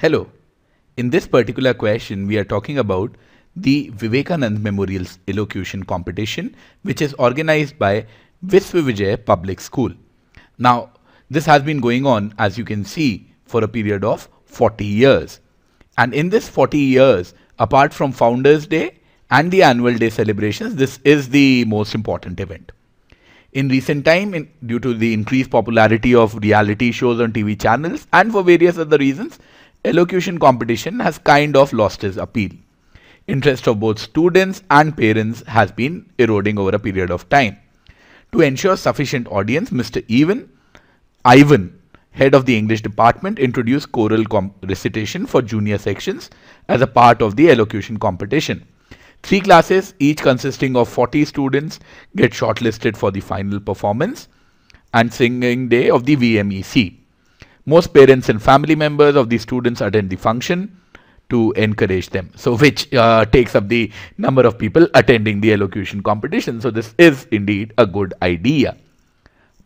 Hello. In this particular question, we are talking about the Vivekanand Memorial's elocution competition, which is organized by Visvavijay Public School. Now, this has been going on, as you can see, for a period of 40 years. And in this 40 years, apart from Founders Day and the annual day celebrations, this is the most important event. In recent time, due to the increased popularity of reality shows on TV channels and for various other reasons, elocution competition has kind of lost its appeal. Interest of both students and parents has been eroding over a period of time. To ensure sufficient audience, Mr. Ivan, head of the English department, introduced choral recitation for junior sections as a part of the elocution competition. 3 classes, each consisting of 40 students, get shortlisted for the final performance and singing day of the VMEC. Most parents and family members of the students attend the function to encourage them. So which takes up the number of people attending the elocution competition. So this is indeed a good idea.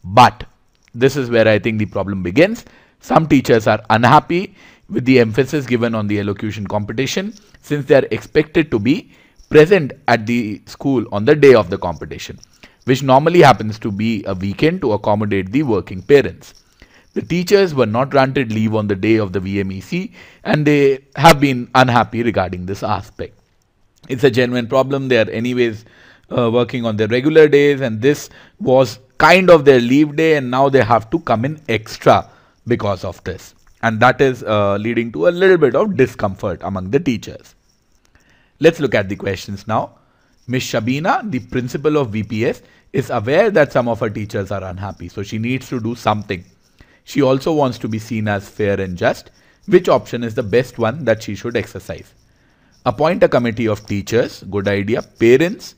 But this is where I think the problem begins. Some teachers are unhappy with the emphasis given on the elocution competition since they are expected to be present at the school on the day of the competition, which normally happens to be a weekend to accommodate the working parents. The teachers were not granted leave on the day of the VMEC and they have been unhappy regarding this aspect. It's a genuine problem. They are anyways working on their regular days and this was kind of their leave day and now they have to come in extra because of this. And that is leading to a little bit of discomfort among the teachers. Let's look at the questions now. Ms. Shabina, the principal of VPS, is aware that some of her teachers are unhappy, so she needs to do something. She also wants to be seen as fair and just. Which option is the best one that she should exercise? Appoint a committee of teachers. Good idea. Parents.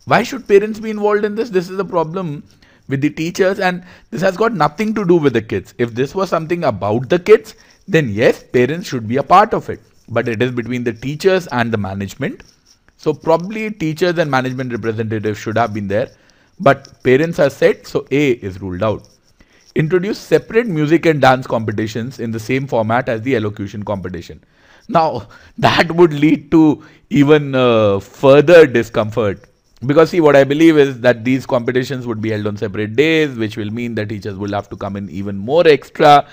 Why should parents be involved in this? This is a problem with the teachers and this has got nothing to do with the kids. If this was something about the kids, then yes, parents should be a part of it. But it is between the teachers and the management. So probably teachers and management representatives should have been there. But parents are set, so A is ruled out. Introduce separate music and dance competitions in the same format as the elocution competition. Now, that would lead to even further discomfort. Because see, what I believe is that these competitions would be held on separate days, which will mean that teachers will have to come in even more extra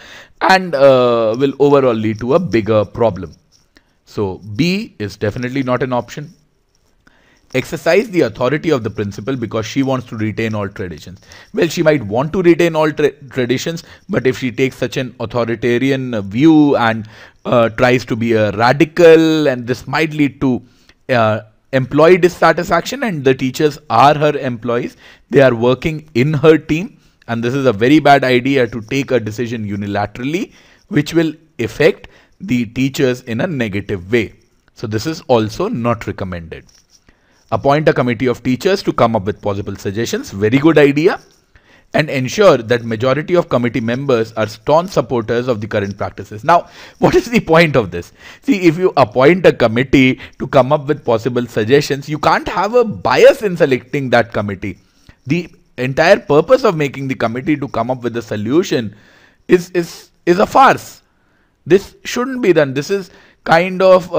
and will overall lead to a bigger problem. So, B is definitely not an option. Exercise the authority of the principal because she wants to retain all traditions. Well, she might want to retain all traditions, but if she takes such an authoritarian view and tries to be a radical, and this might lead to employee dissatisfaction, and the teachers are her employees. They are working in her team, and this is a very bad idea to take a decision unilaterally, which will affect the teachers in a negative way. So this is also not recommended. Appoint a committee of teachers to come up with possible suggestions. Very good idea. And ensure that majority of committee members are staunch supporters of the current practices. Now, what is the point of this? See, if you appoint a committee to come up with possible suggestions, you can't have a bias in selecting that committee. The entire purpose of making the committee to come up with a solution is a farce. This shouldn't be done. This is kind of,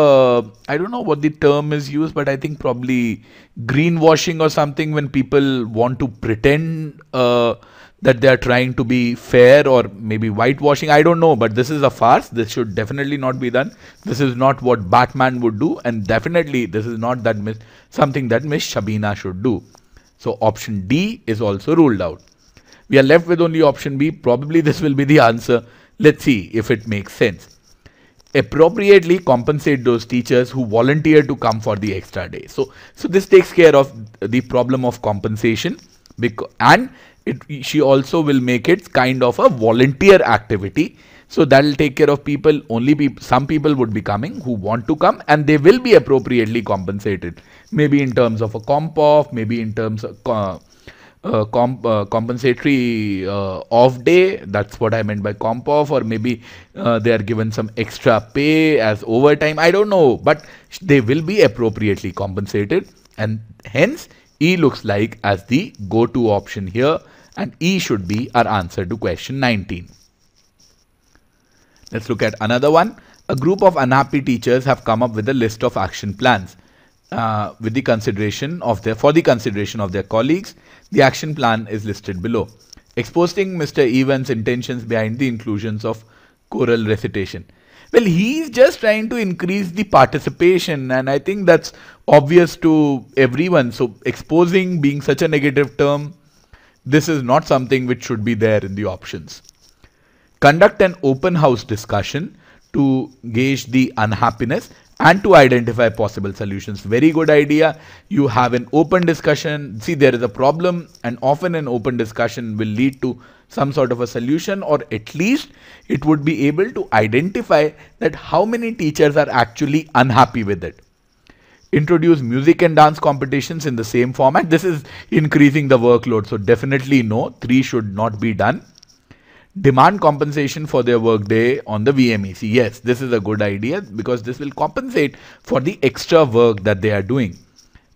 I don't know what the term is used, but I think probably greenwashing or something when people want to pretend that they are trying to be fair, or maybe whitewashing. I don't know, but this is a farce. This should definitely not be done. This is not what Batman would do, and definitely this is not that something that Miss Shabina should do. So option D is also ruled out. We are left with only option B. Probably this will be the answer. Let's see if it makes sense. Appropriately compensate those teachers who volunteer to come for the extra day. So this takes care of the problem of compensation, and she also will make it kind of a volunteer activity. So that will take care of people. Some people would be coming who want to come, and they will be appropriately compensated. Maybe in terms of a comp off, maybe in terms of compensatory off day. That's what I meant by comp off, or maybe they are given some extra pay as overtime. I don't know, but they will be appropriately compensated, and hence E looks like as the go-to option here, and E should be our answer to question 19. Let's look at another one. A group of unhappy teachers have come up with a list of action plans with the consideration of their colleagues. The action plan is listed below. Exposing Mr. Evans' intentions behind the inclusions of choral recitation. Well, he's just trying to increase the participation, and I think that's obvious to everyone. So exposing being such a negative term, this is not something which should be there in the options. Conduct an open house discussion to gauge the unhappiness and to identify possible solutions. Very good idea. You have an open discussion. See, there is a problem, and often an open discussion will lead to some sort of a solution, or at least it would be able to identify that how many teachers are actually unhappy with it. Introduce music and dance competitions in the same format. This is increasing the workload, so definitely no, 3 should not be done. Demand compensation for their workday on the VMEC. Yes, this is a good idea because this will compensate for the extra work that they are doing.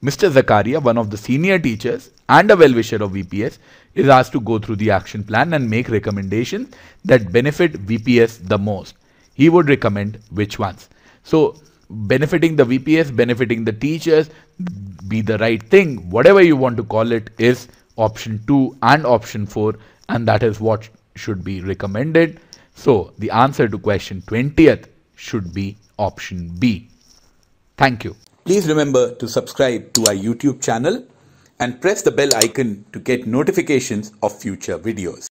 Mr. Zakaria, one of the senior teachers and a well-wisher of VPS, is asked to go through the action plan and make recommendations that benefit VPS the most. He would recommend which ones. So, benefiting the VPS, benefiting the teachers, be the right thing, whatever you want to call it, is option 2 and option 4, and that is what should be recommended. So the answer to question 20th should be option B. Thank you. Please remember to subscribe to our YouTube channel and press the bell icon to get notifications of future videos.